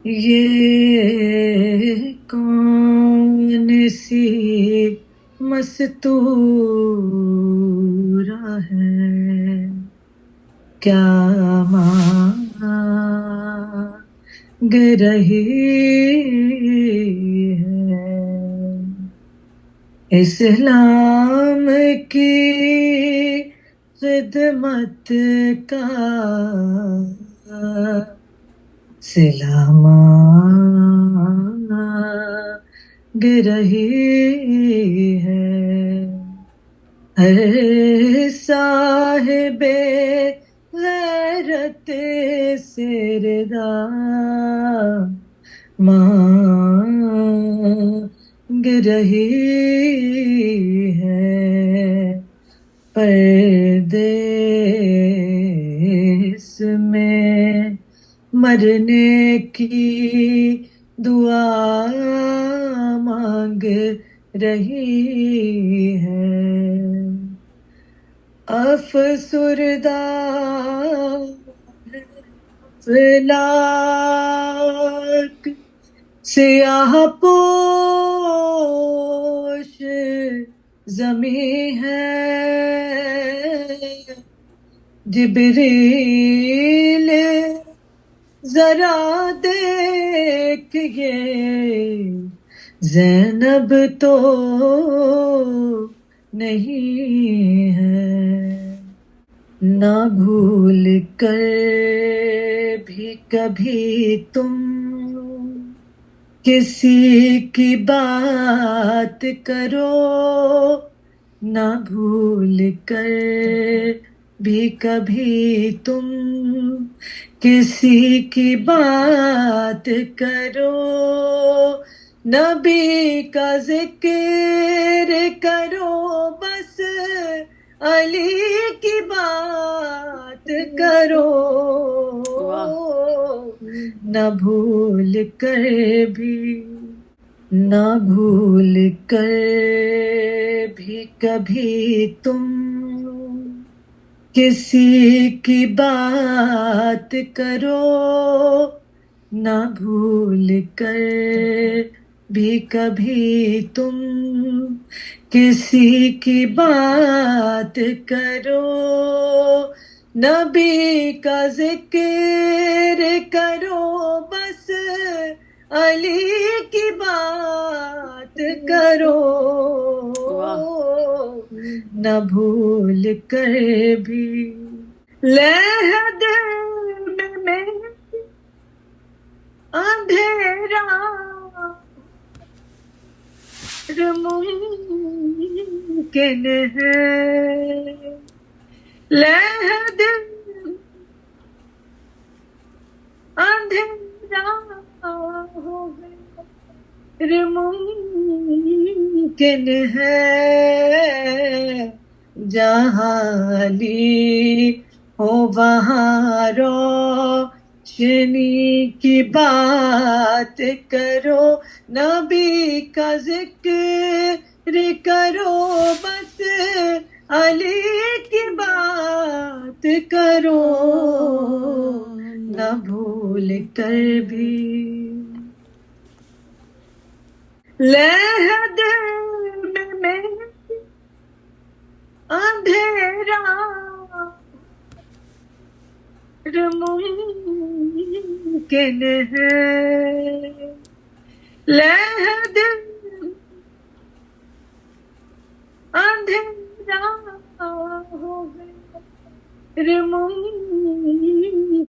یہ کون سی مستورہ ہے، کیا مانگ رہی ہے؟ اسلام کی خدمت کا صلہ مانگ رہی ہے، ہر صاحب غیرت سردار مانگ رہی ہے، پردیس میں مرنے کی دعا مانگ رہی ہے، افسردہ افلاک سیاہ پوش زمیں ہے، جبریل ذرا دیکھیے زینب تو نہیں ہے، نہ بھول کر بھی کبھی تم کسی کی بات کرو، نہ بھول کر بھی کبھی تم کسی کی بات کرو، نبی کا ذکر کرو، بس علی کی بات کرو، نہ بھول کر بھی نہ بھول کر بھی کبھی تم کسی کی بات کرو، نہ بھول کر بھی کبھی تم کسی کی بات کرو، نبی کا ذکر کرو، بس علی کی بات کرو، نہ بھول کر بھی لہد میں اندھیرا ممکن ہے، لہد اندھیرا ہو غیر ممکن ہے، جہاں علی ہو وہاں روشنی کی بات کرو، نبی کا ذکر کرو، بس علی کی بات کرو، نہ بھول کر بھی لہد میں اندھیرا ممکن ہے، لہد اندھیرا ہو غیر ممکن